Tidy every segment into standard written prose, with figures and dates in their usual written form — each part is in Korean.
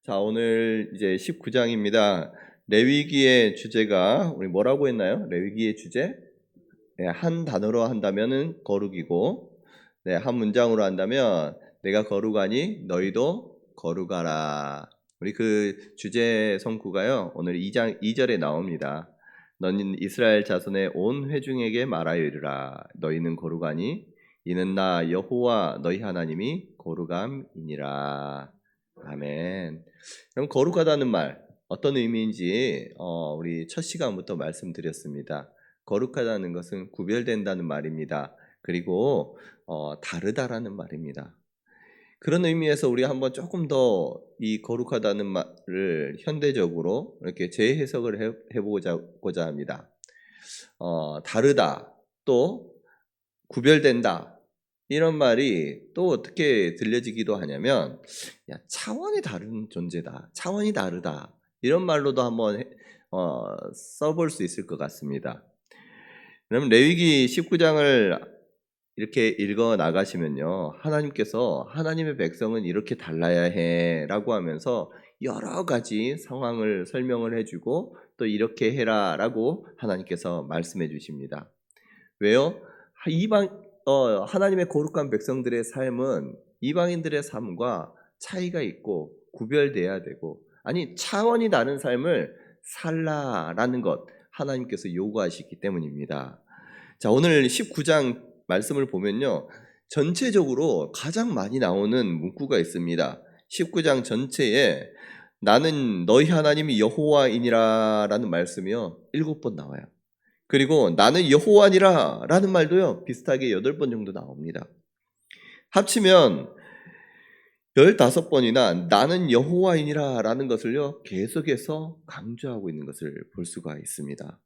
자, 오늘 이제 19장입니다. 레위기의 주제가 우리 뭐라고 했나요? 레위기의 주제? 네, 한 단어로 한다면은 거룩이고, 네, 한 문장으로 한다면 내가 거룩하니 너희도 거룩하라. 우리 그 주제 성구가요. 오늘 2장 2절에 나옵니다. 너는 이스라엘 자손의 온 회중에게 말하여 이르라. 너희는 거룩하니 이는 나 여호와 너희 하나님이 거룩함이니라. 아멘. 그럼 거룩하다는 말 어떤 의미인지 우리 첫 시간부터 말씀드렸습니다. 거룩하다는 것은 구별된다는 말입니다. 그리고 다르다라는 말입니다. 그런 의미에서 우리 한번 조금 더 이 거룩하다는 말을 현대적으로 이렇게 재해석을 해보고자 합니다. 다르다, 또 구별된다, 이런 말이 또 어떻게 들려지기도 하냐면, 야, 차원이 다른 존재다, 차원이 다르다, 이런 말로도 한번 써볼 수 있을 것 같습니다. 그럼 레위기 19장을 이렇게 읽어 나가시면요, 하나님께서 하나님의 백성은 이렇게 달라야 해 라고 하면서 여러 가지 상황을 설명을 해주고 또 이렇게 해라 라고 하나님께서 말씀해 주십니다. 왜요? 하나님의 거룩한 백성들의 삶은 이방인들의 삶과 차이가 있고 구별돼야 되고, 아니 차원이 다른 삶을 살라라는 것 하나님께서 요구하시기 때문입니다. 자, 오늘 19장 말씀을 보면요, 전체적으로 가장 많이 나오는 문구가 있습니다. 19장 전체에 나는 너희 하나님이 여호와이니라 라는 말씀이요 7번 나와요. 그리고 나는 여호와니라 라는 말도요 비슷하게 8번 정도 나옵니다. 합치면 15번이나 나는 여호와이니라 라는 것을요 계속해서 강조하고 있는 것을 볼 수가 있습니다.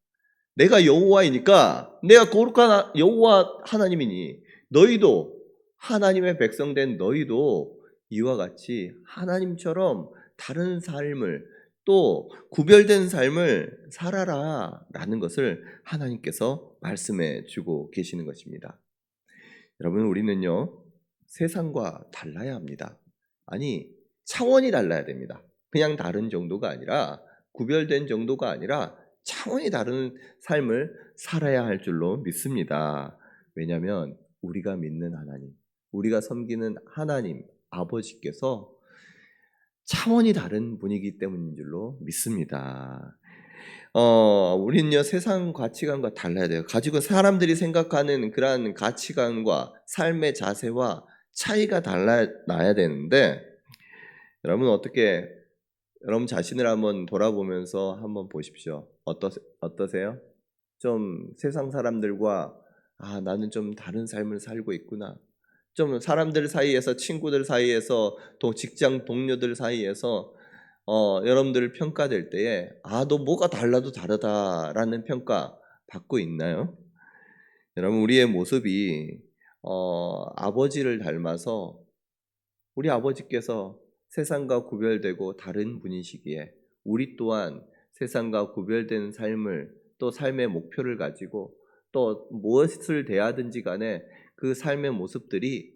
내가 여호와이니까, 내가 거룩한 여호와 하나님이니 너희도, 하나님의 백성된 너희도 이와 같이 하나님처럼 다른 삶을, 또 구별된 삶을 살아라 라는 것을 하나님께서 말씀해 주고 계시는 것입니다. 여러분, 우리는요 세상과 달라야 합니다. 아니, 차원이 달라야 됩니다. 그냥 다른 정도가 아니라, 구별된 정도가 아니라 차원이 다른 삶을 살아야 할 줄로 믿습니다. 왜냐하면 우리가 믿는 하나님, 우리가 섬기는 하나님 아버지께서 차원이 다른 분이기 때문인 줄로 믿습니다. 우리는요 세상 가치관과 달라야 돼요. 가지고 사람들이 생각하는 그러한 가치관과 삶의 자세와 차이가 달라야 되는데, 여러분 어떻게, 여러분 자신을 한번 돌아보면서 한번 보십시오. 어떠세요? 좀 세상 사람들과 나는 좀 다른 삶을 살고 있구나. 좀 사람들 사이에서, 친구들 사이에서, 또 직장 동료들 사이에서 여러분들 평가될 때에 너 뭐가 달라도 다르다라는 평가 받고 있나요? 여러분, 우리의 모습이 아버지를 닮아서 우리 아버지께서 세상과 구별되고 다른 분이시기에 우리 또한 세상과 구별된 삶을, 또 삶의 목표를 가지고 또 무엇을 대하든지 간에 그 삶의 모습들이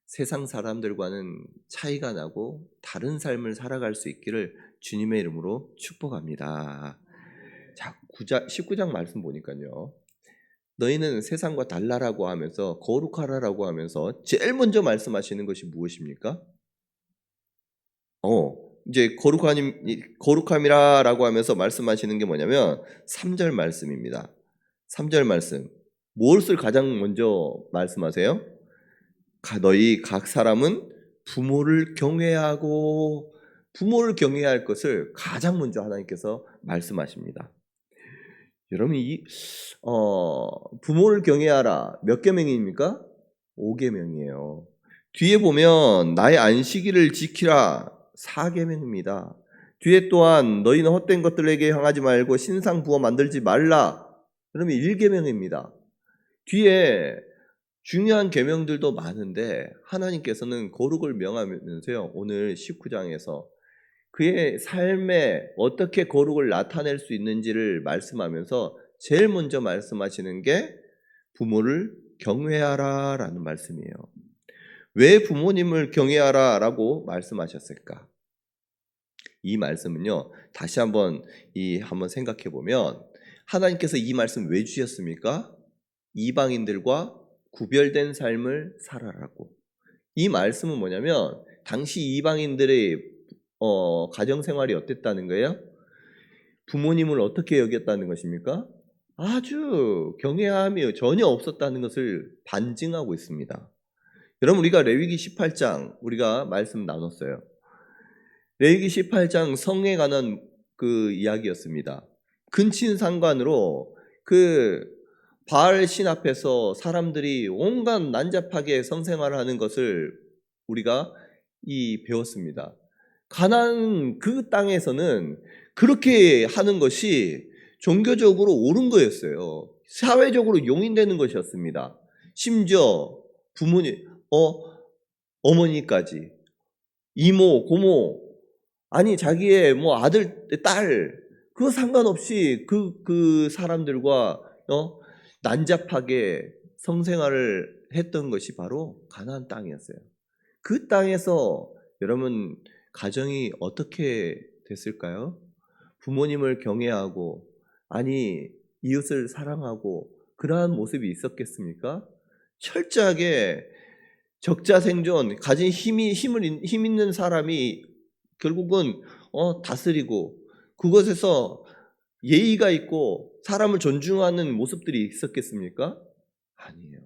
세상 사람들과는 차이가 나고 다른 삶을 살아갈 수 있기를 주님의 이름으로 축복합니다. 자, 19장 말씀 보니까요, 너희는 세상과 달라라고 하면서, 거룩하라라고 하면서 제일 먼저 말씀하시는 것이 무엇입니까? 이제 거룩함이라라고 하면서 말씀하시는 게 뭐냐면 3절 말씀입니다. 3절 말씀. 무엇을 가장 먼저 말씀하세요? 너희 각 사람은 부모를 경외하고, 부모를 경외할 것을 가장 먼저 하나님께서 말씀하십니다. 여러분, 부모를 경외하라 몇 계명입니까? 5계명이에요. 뒤에 보면 나의 안식일을 지키라 4계명입니다. 뒤에 또한 너희는 헛된 것들에게 향하지 말고 신상 부어 만들지 말라, 그러면 1계명입니다. 뒤에 중요한 계명들도 많은데 하나님께서는 거룩을 명하면서요, 오늘 19장에서 그의 삶에 어떻게 거룩을 나타낼 수 있는지를 말씀하면서 제일 먼저 말씀하시는 게 부모를 경외하라 라는 말씀이에요. 왜 부모님을 경외하라 라고 말씀하셨을까? 이 말씀은요, 다시 한번 한번 생각해 보면 하나님께서 이 말씀 왜 주셨습니까? 이방인들과 구별된 삶을 살아라고. 이 말씀은 뭐냐면 당시 이방인들의 가정 생활이 어땠다는 거예요? 부모님을 어떻게 여겼다는 것입니까? 아주 경외함이 전혀 없었다는 것을 반증하고 있습니다. 여러분, 우리가 레위기 18장 우리가 말씀 나눴어요. 레위기 18장 성에 관한 그 이야기였습니다. 근친상간으로 그 바알 신 앞에서 사람들이 온갖 난잡하게 성생활을 하는 것을 우리가 배웠습니다. 가나안 그 땅에서는 그렇게 하는 것이 종교적으로 옳은 거였어요. 사회적으로 용인되는 것이었습니다. 심지어 부모님, 어머니까지, 이모, 고모, 아니 자기의 뭐 아들, 딸, 그 상관없이 그 사람들과 난잡하게 성생활을 했던 것이 바로 가나안 땅이었어요. 그 땅에서 여러분 가정이 어떻게 됐을까요? 부모님을 경외하고 아니 이웃을 사랑하고 그러한 모습이 있었겠습니까? 철저하게 적자생존, 가진 힘 있는 사람이 결국은 다스리고 그것에서 예의가 있고 사람을 존중하는 모습들이 있었겠습니까? 아니에요.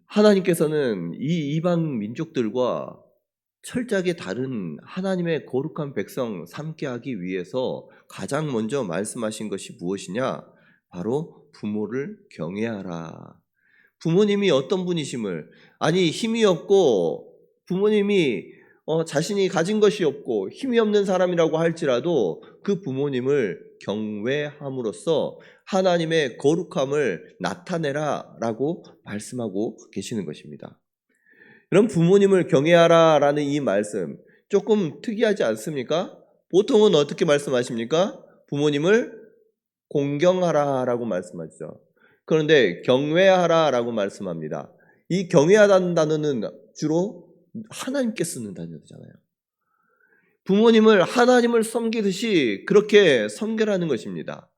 하나님께서는 이 이방 민족들과 철저하게 다른 하나님의 거룩한 백성 삼게 하기 위해서 가장 먼저 말씀하신 것이 무엇이냐? 바로 부모를 경외하라. 부모님이 어떤 분이심을, 아니 힘이 없고 부모님이 자신이 가진 것이 없고 힘이 없는 사람이라고 할지라도 그 부모님을 경외함으로써 하나님의 거룩함을 나타내라 라고 말씀하고 계시는 것입니다. 여러분, 부모님을 경외하라 라는 이 말씀 조금 특이하지 않습니까? 보통은 어떻게 말씀하십니까? 부모님을 공경하라 라고 말씀하시죠. 그런데 경외하라 라고 말씀합니다. 이 경외하다는 단어는 주로 하나님께 쓰는 단어잖아요. 부모님을 하나님을 섬기듯이 그렇게 섬겨라는 것입니다.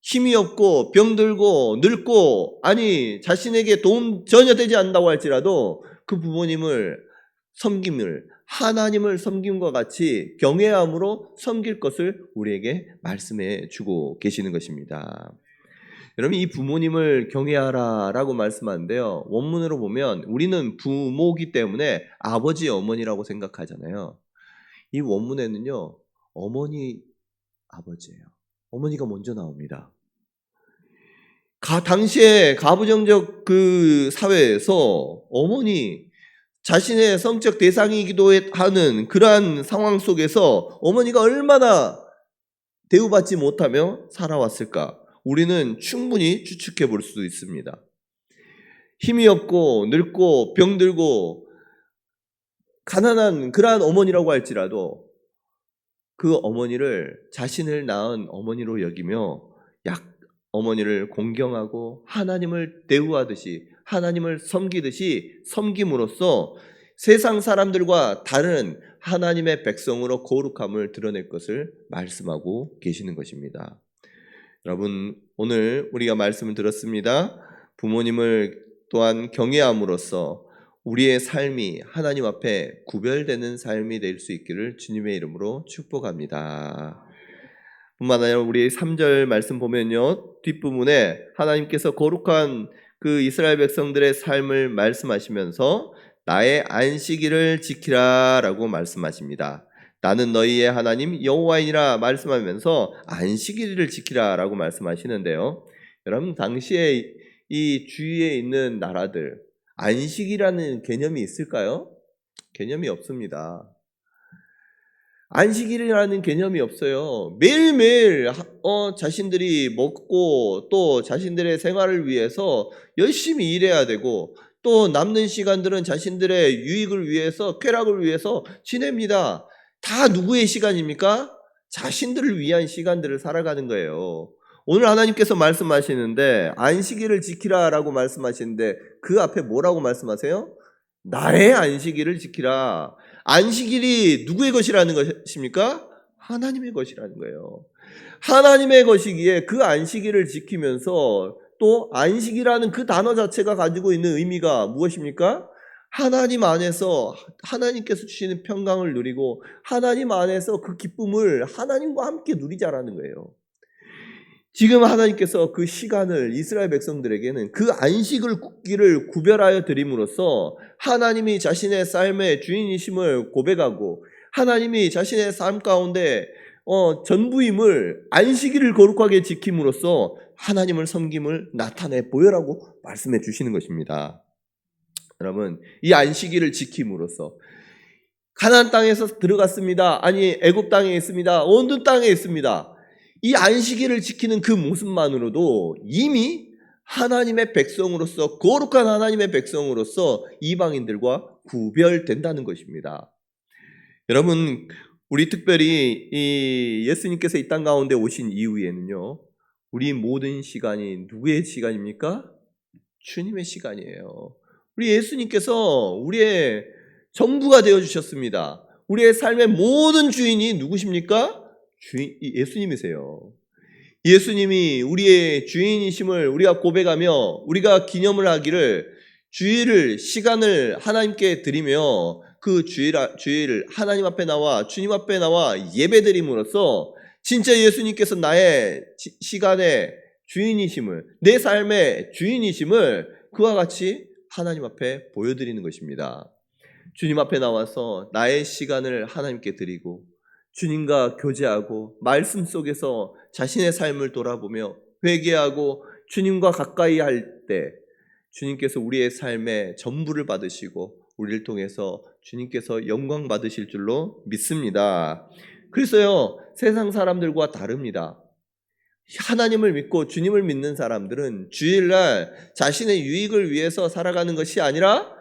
힘이 없고 병들고 늙고 아니 자신에게 도움 전혀 되지 않는다고 할지라도 그 부모님을 섬김을 하나님을 섬김과 같이 경외함으로 섬길 것을 우리에게 말씀해 주고 계시는 것입니다. 여러분, 이 부모님을 경외하라 라고 말씀하는데요, 원문으로 보면 우리는 부모기 때문에 아버지 어머니라고 생각하잖아요. 이 원문에는요 어머니 아버지예요. 어머니가 먼저 나옵니다. 당시에 가부장적 그 사회에서 어머니, 자신의 성적 대상이기도 하는 그러한 상황 속에서 어머니가 얼마나 대우받지 못하며 살아왔을까? 우리는 충분히 추측해 볼 수 있습니다. 힘이 없고 늙고 병들고 가난한 그러한 어머니라고 할지라도 그 어머니를 자신을 낳은 어머니로 여기며 어머니를 공경하고 하나님을 대우하듯이 하나님을 섬기듯이 섬김으로써 세상 사람들과 다른 하나님의 백성으로 거룩함을 드러낼 것을 말씀하고 계시는 것입니다. 여러분, 오늘 우리가 말씀을 들었습니다. 부모님을 또한 경외함으로써 우리의 삶이 하나님 앞에 구별되는 삶이 될 수 있기를 주님의 이름으로 축복합니다. 뿐만 아니라 우리 3절 말씀 보면요, 뒷부분에 하나님께서 거룩한 그 이스라엘 백성들의 삶을 말씀하시면서 나의 안식일을 지키라 라고 말씀하십니다. 나는 너희의 하나님 여호와이니라 말씀하면서 안식일을 지키라 라고 말씀하시는데요, 여러분 당시에 이 주위에 있는 나라들 안식이라는 개념이 있을까요? 개념이 없습니다. 안식일이라는 개념이 없어요. 매일매일 자신들이 먹고 또 자신들의 생활을 위해서 열심히 일해야 되고 또 남는 시간들은 자신들의 유익을 위해서 쾌락을 위해서 지냅니다. 다 누구의 시간입니까? 자신들을 위한 시간들을 살아가는 거예요. 오늘 하나님께서 말씀하시는데 안식일을 지키라 라고 말씀하시는데 그 앞에 뭐라고 말씀하세요? 나의 안식일을 지키라. 안식일이 누구의 것이라는 것입니까? 하나님의 것이라는 거예요. 하나님의 것이기에 그 안식일을 지키면서 또 안식이라는 그 단어 자체가 가지고 있는 의미가 무엇입니까? 하나님 안에서 하나님께서 주시는 평강을 누리고 하나님 안에서 그 기쁨을 하나님과 함께 누리자라는 거예요. 지금 하나님께서 그 시간을 이스라엘 백성들에게는 그 안식일을 구별하여 드림으로써 하나님이 자신의 삶의 주인이심을 고백하고 하나님이 자신의 삶 가운데 전부임을 안식일을 거룩하게 지킴으로써 하나님을 섬김을 나타내 보여라고 말씀해 주시는 것입니다. 여러분, 이 안식일을 지킴으로써 가나안 땅에서 들어갔습니다. 아니 애굽 땅에 있습니다. 어느 땅에 있습니다. 이 안식일을 지키는 그 모습만으로도 이미 하나님의 백성으로서 거룩한 하나님의 백성으로서 이방인들과 구별된다는 것입니다. 여러분, 우리 특별히 이 예수님께서 이 땅 가운데 오신 이후에는요, 우리 모든 시간이 누구의 시간입니까? 주님의 시간이에요. 우리 예수님께서 우리의 전부가 되어주셨습니다. 우리의 삶의 모든 주인이 누구십니까? 예수님이세요. 예수님이 우리의 주인이심을 우리가 고백하며 우리가 기념을 하기를 주일을 시간을 하나님께 드리며 그 주일을 하나님 앞에 나와 주님 앞에 나와 예배드림으로써 진짜 예수님께서 나의 시간의 주인이심을 내 삶의 주인이심을 그와 같이 하나님 앞에 보여드리는 것입니다. 주님 앞에 나와서 나의 시간을 하나님께 드리고 주님과 교제하고 말씀 속에서 자신의 삶을 돌아보며 회개하고 주님과 가까이 할 때 주님께서 우리의 삶의 전부를 받으시고 우리를 통해서 주님께서 영광 받으실 줄로 믿습니다. 그래서요, 세상 사람들과 다릅니다. 하나님을 믿고 주님을 믿는 사람들은 주일날 자신의 유익을 위해서 살아가는 것이 아니라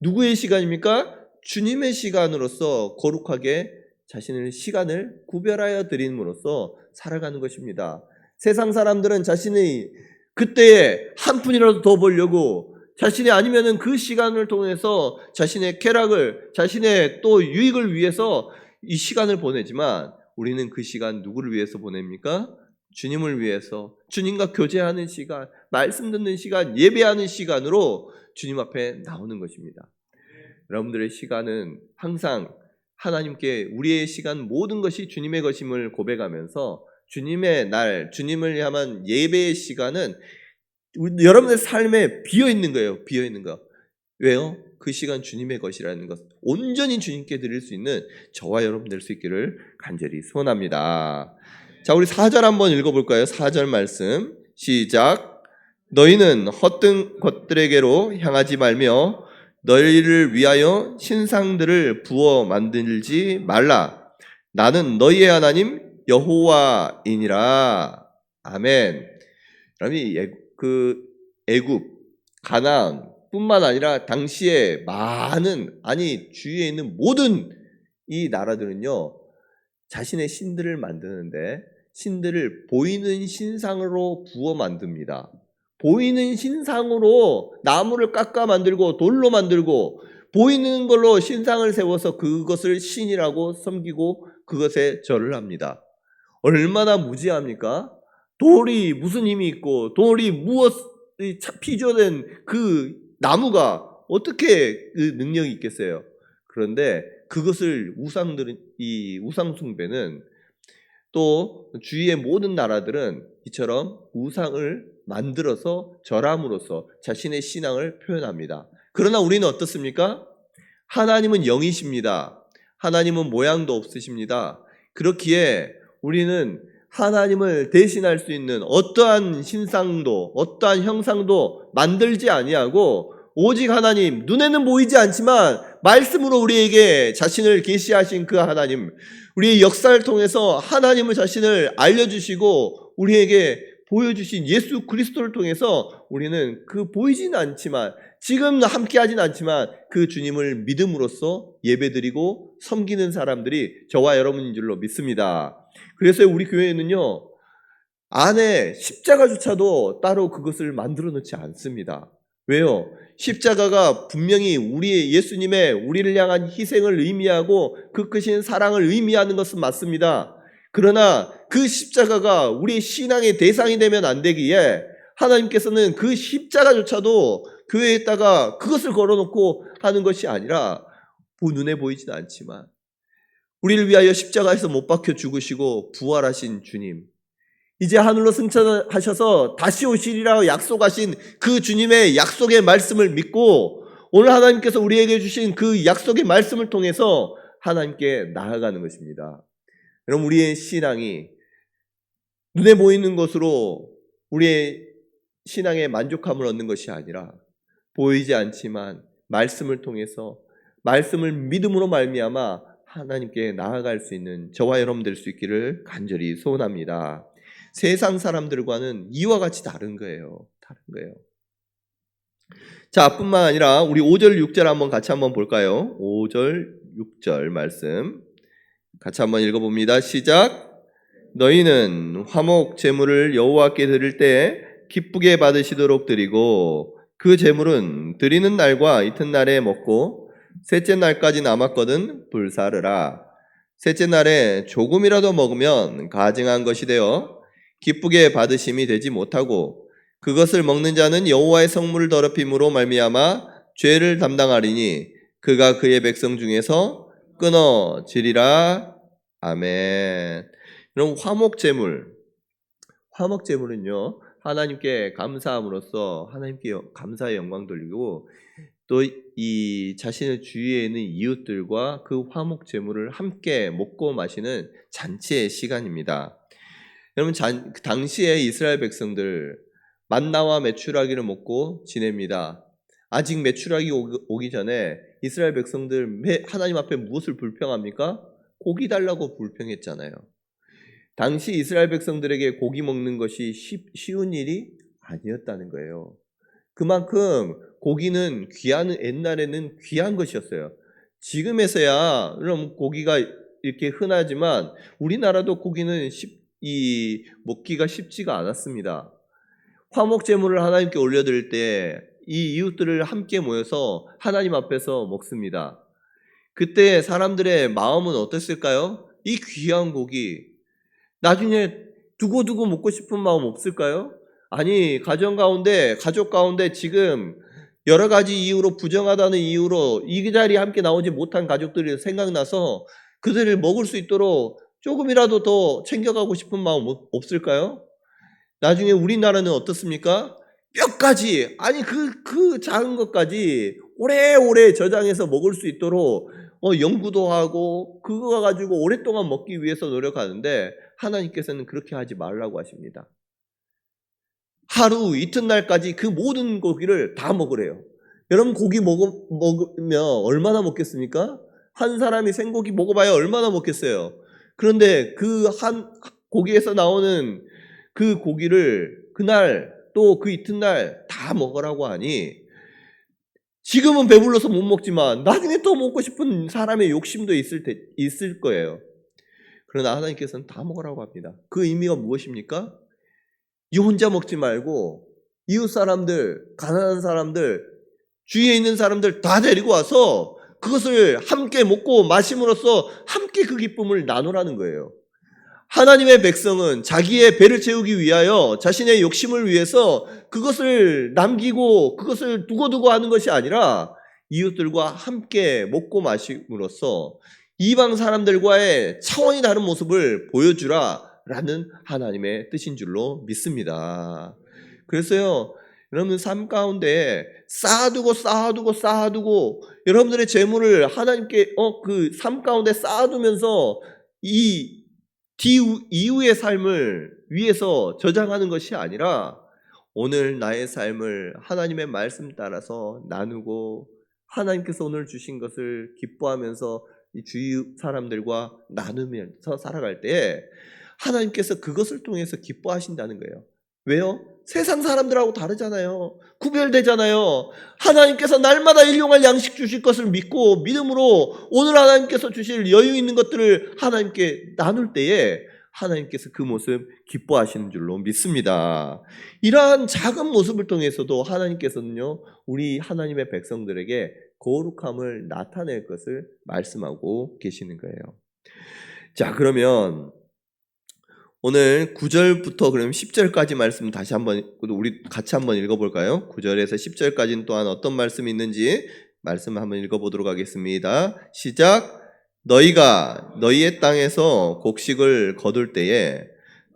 누구의 시간입니까? 주님의 시간으로서 거룩하게 자신의 시간을 구별하여 드림으로써 살아가는 것입니다. 세상 사람들은 자신의 그때에 한 푼이라도 더 벌려고 자신이 아니면은 그 시간을 통해서 자신의 쾌락을, 자신의 또 유익을 위해서 이 시간을 보내지만 우리는 그 시간 누구를 위해서 보냅니까? 주님을 위해서, 주님과 교제하는 시간, 말씀 듣는 시간, 예배하는 시간으로 주님 앞에 나오는 것입니다. 여러분들의 시간은 항상 하나님께 우리의 시간 모든 것이 주님의 것임을 고백하면서 주님의 날, 주님을 향한 예배의 시간은 여러분의 삶에 비어있는 거예요. 비어있는 거. 왜요? 그 시간 주님의 것이라는 것, 온전히 주님께 드릴 수 있는 저와 여러분 될 수 있기를 간절히 소원합니다. 자, 우리 4절 한번 읽어볼까요? 4절 말씀 시작. 너희는 헛된 것들에게로 향하지 말며 너희를 위하여 신상들을 부어 만들지 말라. 나는 너희의 하나님 여호와이니라. 아멘. 여러분, 애굽, 가나안 뿐만 아니라 당시에 많은, 아니 주위에 있는 모든 이 나라들은요, 자신의 신들을 만드는데 신들을 보이는 신상으로 부어 만듭니다. 보이는 신상으로 나무를 깎아 만들고 돌로 만들고 보이는 걸로 신상을 세워서 그것을 신이라고 섬기고 그것에 절을 합니다. 얼마나 무지합니까? 돌이 무슨 힘이 있고 돌이 무엇이 피조된 그 나무가 어떻게 그 능력이 있겠어요? 그런데 그것을 이 우상 숭배는 또 주위의 모든 나라들은 이처럼 우상을 만들어서 절함으로써 자신의 신앙을 표현합니다. 그러나 우리는 어떻습니까? 하나님은 영이십니다. 하나님은 모양도 없으십니다. 그렇기에 우리는 하나님을 대신할 수 있는 어떠한 신상도 어떠한 형상도 만들지 아니하고 오직 하나님, 눈에는 보이지 않지만 말씀으로 우리에게 자신을 계시하신 그 하나님, 우리의 역사를 통해서 하나님을 자신을 알려주시고 우리에게 보여주신 예수 그리스도를 통해서 우리는 그 보이진 않지만 지금 함께하진 않지만 그 주님을 믿음으로써 예배드리고 섬기는 사람들이 저와 여러분인 줄로 믿습니다. 그래서 우리 교회는요, 안에 십자가조차도 따로 그것을 만들어 놓지 않습니다. 왜요? 십자가가 분명히 우리 예수님의 우리를 향한 희생을 의미하고 그 크신 사랑을 의미하는 것은 맞습니다. 그러나 그 십자가가 우리의 신앙의 대상이 되면 안 되기에 하나님께서는 그 십자가조차도 교회에다가 그것을 걸어놓고 하는 것이 아니라 눈에 보이지는 않지만 우리를 위하여 십자가에서 못 박혀 죽으시고 부활하신 주님, 이제 하늘로 승천하셔서 다시 오시리라 약속하신 그 주님의 약속의 말씀을 믿고 오늘 하나님께서 우리에게 주신 그 약속의 말씀을 통해서 하나님께 나아가는 것입니다. 여러분, 우리의 신앙이 눈에 보이는 것으로 우리의 신앙에 만족함을 얻는 것이 아니라 보이지 않지만 말씀을 통해서 말씀을 믿음으로 말미암아 하나님께 나아갈 수 있는 저와 여러분 될 수 있기를 간절히 소원합니다. 세상 사람들과는 이와 같이 다른 거예요. 다른 거예요. 자, 뿐만 아니라 우리 5절, 6절 같이 한번 볼까요? 5절, 6절 말씀 같이 한번 읽어봅니다. 시작. 너희는 화목 제물을 여호와께 드릴 때 기쁘게 받으시도록 드리고 그 제물은 드리는 날과 이튿날에 먹고 셋째 날까지 남았거든 불사르라. 셋째 날에 조금이라도 먹으면 가증한 것이 되어 기쁘게 받으심이 되지 못하고 그것을 먹는 자는 여호와의 성물을 더럽힘으로 말미암아 죄를 담당하리니 그가 그의 백성 중에서 끊어지리라. 아멘. 여러분, 화목제물은요 하나님께 감사함으로써 하나님께 감사의 영광 돌리고 또 이 자신의 주위에 있는 이웃들과 그 화목제물을 함께 먹고 마시는 잔치의 시간입니다. 여러분, 당시에 이스라엘 백성들 만나와 메추라기를 먹고 지냅니다. 아직 메추라기 오기 전에 이스라엘 백성들 하나님 앞에 무엇을 불평합니까? 고기 달라고 불평했잖아요. 당시 이스라엘 백성들에게 고기 먹는 것이 쉬운 일이 아니었다는 거예요. 그만큼 고기는 옛날에는 귀한 것이었어요. 지금에서야 그럼 고기가 이렇게 흔하지만 우리나라도 고기는 먹기가 쉽지가 않았습니다. 화목제물을 하나님께 올려드릴 때 이 이웃들을 함께 모여서 하나님 앞에서 먹습니다. 그때 사람들의 마음은 어땠을까요? 이 귀한 고기 나중에 두고두고 먹고 싶은 마음 없을까요? 아니, 가족 가운데 지금 여러 가지 이유로 부정하다는 이유로 이 자리에 함께 나오지 못한 가족들이 생각나서 그들을 먹을 수 있도록 조금이라도 더 챙겨가고 싶은 마음 없을까요? 나중에 우리나라는 어떻습니까? 뼈까지, 아니 그 작은 것까지 오래오래 저장해서 먹을 수 있도록 연구도 하고 그거 가지고 오랫동안 먹기 위해서 노력하는데 하나님께서는 그렇게 하지 말라고 하십니다. 하루 이튿날까지 그 모든 고기를 다 먹으래요. 여러분, 고기 먹으면 얼마나 먹겠습니까? 한 사람이 생고기 먹어봐야 얼마나 먹겠어요. 그런데 그 한 고기에서 나오는 그 고기를 그날 또 그 이튿날 다 먹으라고 하니 지금은 배불러서 못 먹지만 나중에 또 먹고 싶은 사람의 욕심도 있을 거예요. 그러나 하나님께서는 다 먹으라고 합니다. 그 의미가 무엇입니까? 이 혼자 먹지 말고 이웃 사람들, 가난한 사람들, 주위에 있는 사람들 다 데리고 와서 그것을 함께 먹고 마심으로써 함께 그 기쁨을 나누라는 거예요. 하나님의 백성은 자기의 배를 채우기 위하여 자신의 욕심을 위해서 그것을 남기고 그것을 두고두고 하는 것이 아니라 이웃들과 함께 먹고 마심으로써 이방 사람들과의 차원이 다른 모습을 보여주라라는 하나님의 뜻인 줄로 믿습니다. 그래서요, 여러분 삶 가운데 쌓아두고 여러분들의 재물을 하나님께 그 삶 가운데 쌓아두면서 이 이후의 삶을 위해서 저장하는 것이 아니라 오늘 나의 삶을 하나님의 말씀 따라서 나누고 하나님께서 오늘 주신 것을 기뻐하면서 이 주위 사람들과 나누면서 살아갈 때 하나님께서 그것을 통해서 기뻐하신다는 거예요. 왜요? 세상 사람들하고 다르잖아요. 구별되잖아요. 하나님께서 날마다 일용할 양식 주실 것을 믿고 믿음으로 오늘 하나님께서 주실 여유 있는 것들을 하나님께 나눌 때에 하나님께서 그 모습 기뻐하시는 줄로 믿습니다. 이러한 작은 모습을 통해서도 하나님께서는요, 우리 하나님의 백성들에게 거룩함을 나타낼 것을 말씀하고 계시는 거예요. 자, 그러면 오늘 9절부터 그럼 10절까지 말씀 다시 한번 우리 같이 한번 읽어볼까요? 9절에서 10절까지는 또한 어떤 말씀이 있는지 말씀 한번 읽어보도록 하겠습니다. 시작. 너희가 너희의 땅에서 곡식을 거둘 때에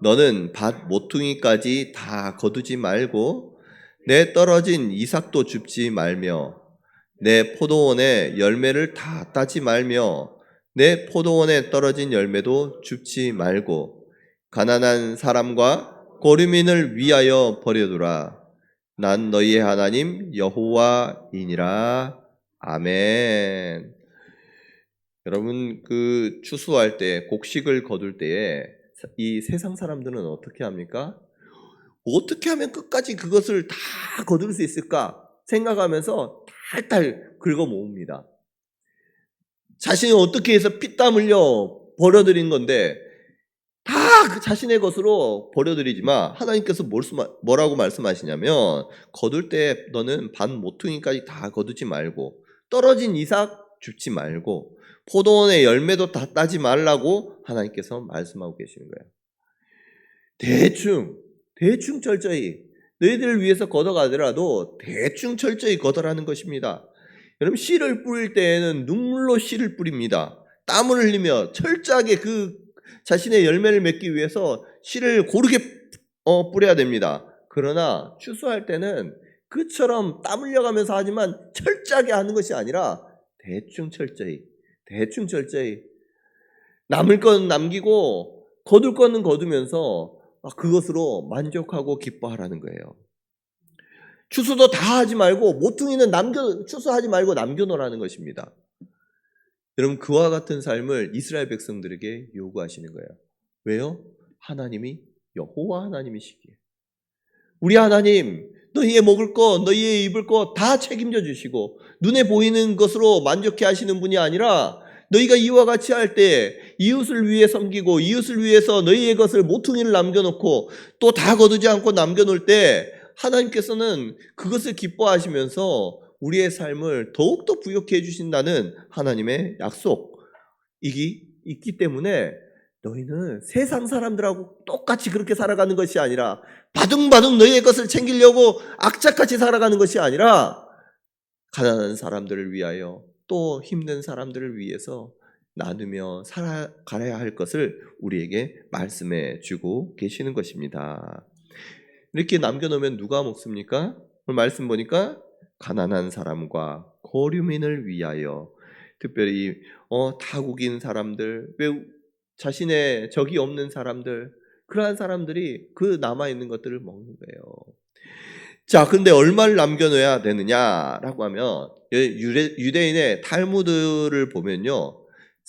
너는 밭 모퉁이까지 다 거두지 말고 내 떨어진 이삭도 줍지 말며 내 포도원의 열매를 다 따지 말며 내 포도원에 떨어진 열매도 줍지 말고 가난한 사람과 고류민을 위하여 버려두라. 난 너희의 하나님 여호와이니라. 아멘. 여러분, 그 추수할 때, 곡식을 거둘 때에 이 세상 사람들은 어떻게 합니까? 어떻게 하면 끝까지 그것을 다 거둘 수 있을까 생각하면서 탈탈 긁어 모읍니다. 자신이 어떻게 해서 피땀 흘려 버려들인 건데 다 그 자신의 것으로 버려들이지만 하나님께서 뭐라고 말씀하시냐면 거둘 때 너는 반 모퉁이까지 다 거두지 말고 떨어진 이삭 줍지 말고 포도원의 열매도 다 따지 말라고 하나님께서 말씀하고 계시는 거예요. 대충 철저히 너희들을 위해서 걷어가더라도 대충 철저히 걷어라는 것입니다. 여러분, 씨를 뿌릴 때에는 눈물로 씨를 뿌립니다. 땀을 흘리며 철저하게 그 자신의 열매를 맺기 위해서 씨를 고르게 뿌려야 됩니다. 그러나 추수할 때는 그처럼 땀 흘려가면서 하지만 철저하게 하는 것이 아니라 대충 철저히 남을 건 남기고 거둘 거는 거두면서 그것으로 만족하고 기뻐하라는 거예요. 추수도 다 하지 말고 모퉁이는 추수하지 말고 남겨놓으라는 것입니다. 여러분, 그와 같은 삶을 이스라엘 백성들에게 요구하시는 거예요. 왜요? 하나님이 여호와 하나님이시기에. 우리 하나님, 너희의 먹을 것, 너희의 입을 것 다 책임져 주시고 눈에 보이는 것으로 만족해 하시는 분이 아니라 너희가 이와 같이 할 때 이웃을 위해 섬기고 이웃을 위해서 너희의 것을 모퉁이를 남겨놓고 또 다 거두지 않고 남겨놓을 때 하나님께서는 그것을 기뻐하시면서 우리의 삶을 더욱더 부욕해 주신다는 하나님의 약속이 있기 때문에 너희는 세상 사람들하고 똑같이 그렇게 살아가는 것이 아니라 바둥바둥 너희의 것을 챙기려고 악착같이 살아가는 것이 아니라 가난한 사람들을 위하여 또 힘든 사람들을 위해서 나누며 살아가야 할 것을 우리에게 말씀해 주고 계시는 것입니다. 이렇게 남겨놓으면 누가 먹습니까? 오늘 말씀 보니까 가난한 사람과 고류민을 위하여, 특별히 타국인 사람들, 자신의 적이 없는 사람들, 그러한 사람들이 그 남아있는 것들을 먹는 거예요. 자, 근데 얼마를 남겨놓아야 되느냐라고 하면 유대인의 탈무드를 보면요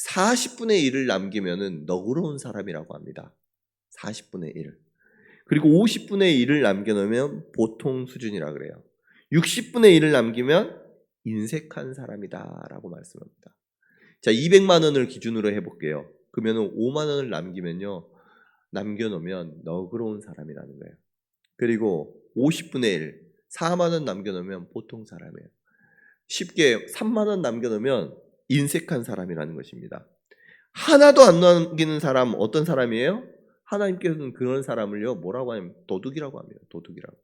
40분의 1을 남기면은 너그러운 사람이라고 합니다. 40분의 1. 그리고 50분의 1을 남겨놓으면 보통 수준이라 그래요. 60분의 1을 남기면 인색한 사람이다라고 말씀합니다. 자, 200만 원을 기준으로 해볼게요. 그러면 5만 원을 남겨놓으면 너그러운 사람이라는 거예요. 그리고 50분의 1, 4만 원 남겨놓으면 보통 사람이에요. 쉽게 3만 원 남겨놓으면 인색한 사람이라는 것입니다. 하나도 안 남기는 사람 어떤 사람이에요? 하나님께서는 그런 사람을요 뭐라고 하냐면 도둑이라고 합니다. 도둑이라고.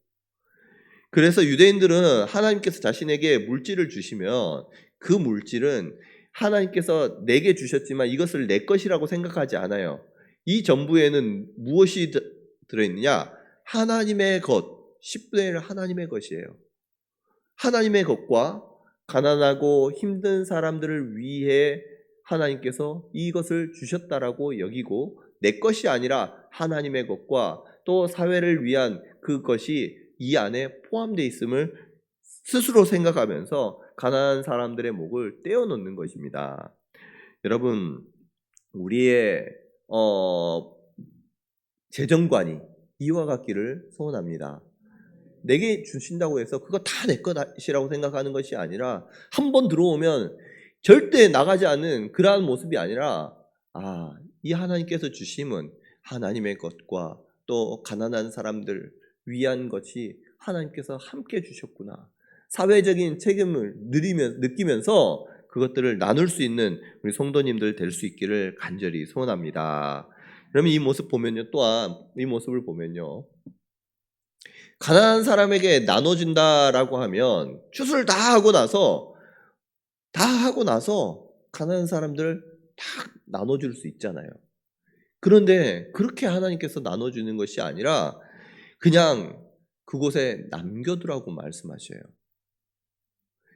그래서 유대인들은 하나님께서 자신에게 물질을 주시면 그 물질은 하나님께서 내게 주셨지만 이것을 내 것이라고 생각하지 않아요. 이 전부에는 무엇이 들어있느냐? 하나님의 것, 10분의 1 하나님의 것이에요. 하나님의 것과 가난하고 힘든 사람들을 위해 하나님께서 이것을 주셨다라고 여기고 내 것이 아니라 하나님의 것과 또 사회를 위한 그것이 이 안에 포함되어 있음을 스스로 생각하면서 가난한 사람들의 목을 떼어놓는 것입니다. 여러분, 우리의 재정관이 이와 같기를 소원합니다. 내게 주신다고 해서 그거 다 내 것이라고 생각하는 것이 아니라 한 번 들어오면 절대 나가지 않는 그러한 모습이 아니라 이 하나님께서 주심은 하나님의 것과 또 가난한 사람들 위한 것이 하나님께서 함께 주셨구나. 사회적인 책임을 느끼면서 그것들을 나눌 수 있는 우리 성도님들 될 수 있기를 간절히 소원합니다. 그러면 이 모습 보면요, 또한 이 모습을 보면요, 가난한 사람에게 나눠준다라고 하면 추수를 다 하고 나서 가난한 사람들 다 나눠줄 수 있잖아요. 그런데 그렇게 하나님께서 나눠주는 것이 아니라 그냥 그곳에 남겨두라고 말씀하셔요.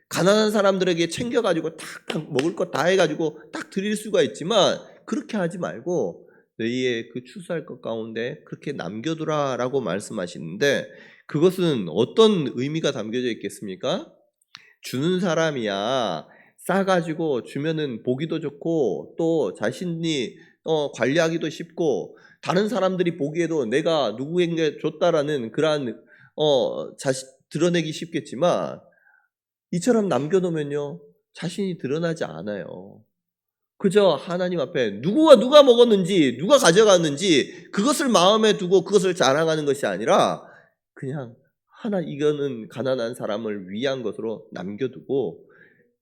가난한 사람들에게 챙겨가지고 딱 먹을 것 다 해가지고 딱 드릴 수가 있지만 그렇게 하지 말고 너희의 그 추수할 것 가운데 그렇게 남겨두라라고 말씀하시는데 그것은 어떤 의미가 담겨져 있겠습니까? 주는 사람이야 싸가지고 주면은 보기도 좋고 또 자신이 관리하기도 쉽고 다른 사람들이 보기에도 내가 누구에게 줬다라는 그러한 드러내기 쉽겠지만 이처럼 남겨놓으면요 자신이 드러나지 않아요. 그저 하나님 앞에 누가 먹었는지 누가 가져갔는지 그것을 마음에 두고 그것을 자랑하는 것이 아니라 그냥 이거는 가난한 사람을 위한 것으로 남겨두고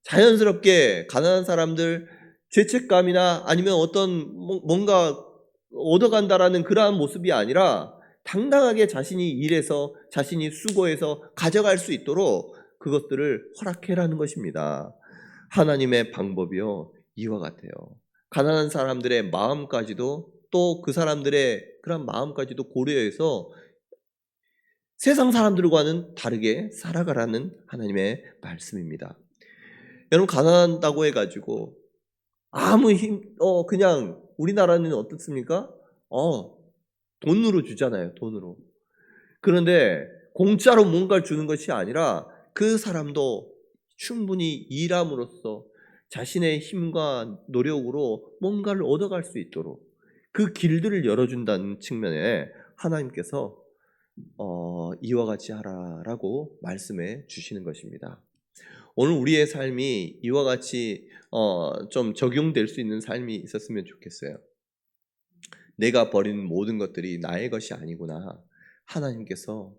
자연스럽게 가난한 사람들 죄책감이나 아니면 어떤 뭔가 얻어간다라는 그러한 모습이 아니라 당당하게 자신이 일해서 자신이 수고해서 가져갈 수 있도록 그것들을 허락해라는 것입니다. 하나님의 방법이요 이와 같아요. 가난한 사람들의 마음까지도 또 그 사람들의 그런 마음까지도 고려해서 세상 사람들과는 다르게 살아가라는 하나님의 말씀입니다. 여러분 가난하다고 해가지고 아무 그냥 우리나라는 어떻습니까? 돈으로 주잖아요. 돈으로. 그런데 공짜로 뭔가를 주는 것이 아니라 그 사람도 충분히 일함으로써 자신의 힘과 노력으로 뭔가를 얻어갈 수 있도록 그 길들을 열어준다는 측면에 하나님께서 이와 같이 하라라고 말씀해 주시는 것입니다. 오늘 우리의 삶이 이와 같이 좀 적용될 수 있는 삶이 있었으면 좋겠어요. 내가 버린 모든 것들이 나의 것이 아니구나. 하나님께서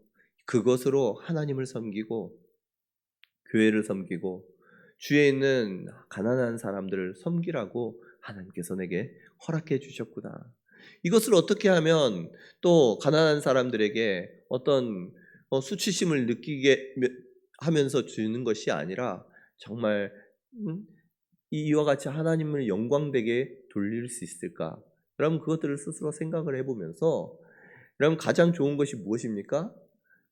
그것으로 하나님을 섬기고 교회를 섬기고 주위에 있는 가난한 사람들을 섬기라고 하나님께서 내게 허락해 주셨구나. 이것을 어떻게 하면 또 가난한 사람들에게 어떤 수치심을 느끼게 하면서 주는 것이 아니라 정말 이와 같이 하나님을 영광되게 돌릴 수 있을까? 여러분 그것들을 스스로 생각을 해보면서 여러분 가장 좋은 것이 무엇입니까?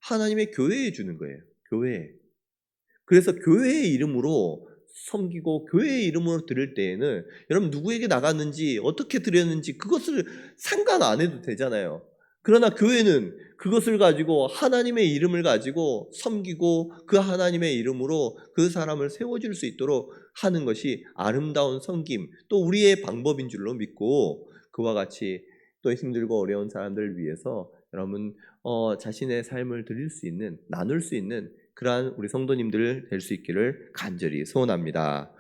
하나님의 교회에 주는 거예요. 교회에. 그래서 교회의 이름으로 섬기고 교회의 이름으로 드릴 때에는 여러분 누구에게 나갔는지 어떻게 드렸는지 그것을 상관 안 해도 되잖아요. 그러나 교회는 그것을 가지고 하나님의 이름을 가지고 섬기고 그 하나님의 이름으로 그 사람을 세워줄 수 있도록 하는 것이 아름다운 섬김 또 우리의 방법인 줄로 믿고 그와 같이 또 힘들고 어려운 사람들을 위해서 여러분 자신의 삶을 드릴 수 있는 나눌 수 있는 그러한 우리 성도님들 될 수 있기를 간절히 소원합니다.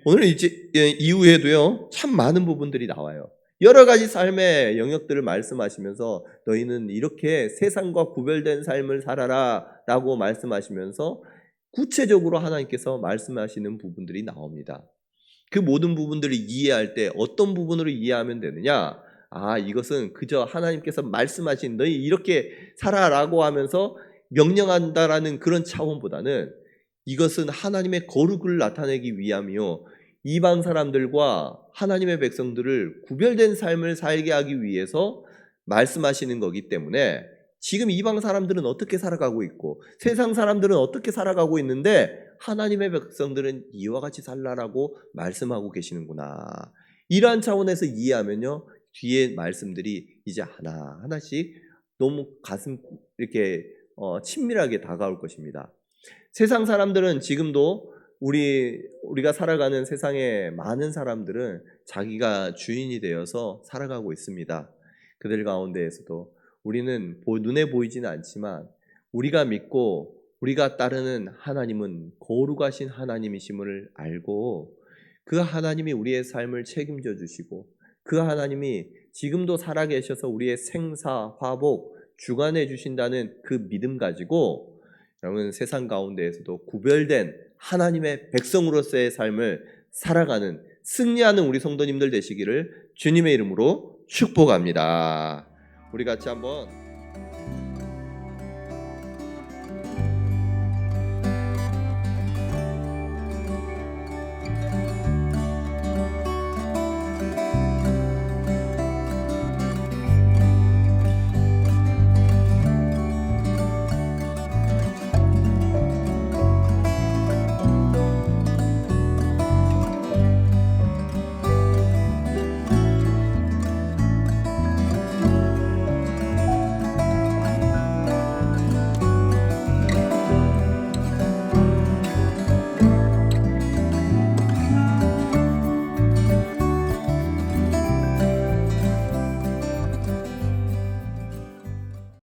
오늘 이제 이후에도요 참 많은 부분들이 나와요. 여러 가지 삶의 영역들을 말씀하시면서 너희는 이렇게 세상과 구별된 삶을 살아라 라고 말씀하시면서 구체적으로 하나님께서 말씀하시는 부분들이 나옵니다. 그 모든 부분들을 이해할 때 어떤 부분으로 이해하면 되느냐? 이것은 그저 하나님께서 말씀하신 너희 이렇게 살아라고 하면서 명령한다라는 그런 차원보다는 이것은 하나님의 거룩을 나타내기 위함이요 이방 사람들과 하나님의 백성들을 구별된 삶을 살게 하기 위해서 말씀하시는 거기 때문에 지금 이방 사람들은 어떻게 살아가고 있고 세상 사람들은 어떻게 살아가고 있는데 하나님의 백성들은 이와 같이 살라라고 말씀하고 계시는구나. 이러한 차원에서 이해하면요 뒤에 말씀들이 이제 하나하나씩 너무 가슴 이렇게 친밀하게 다가올 것입니다. 세상 사람들은 지금도 우리가 살아가는 세상의 많은 사람들은 자기가 주인이 되어서 살아가고 있습니다. 그들 가운데에서도 우리는 눈에 보이지는 않지만 우리가 믿고 우리가 따르는 하나님은 거룩하신 하나님이심을 알고 그 하나님이 우리의 삶을 책임져 주시고 그 하나님이 지금도 살아계셔서 우리의 생사, 화복, 주관해 주신다는 그 믿음 가지고 여러분 세상 가운데에서도 구별된 하나님의 백성으로서의 삶을 살아가는 승리하는 우리 성도님들 되시기를 주님의 이름으로 축복합니다. 우리 같이 한번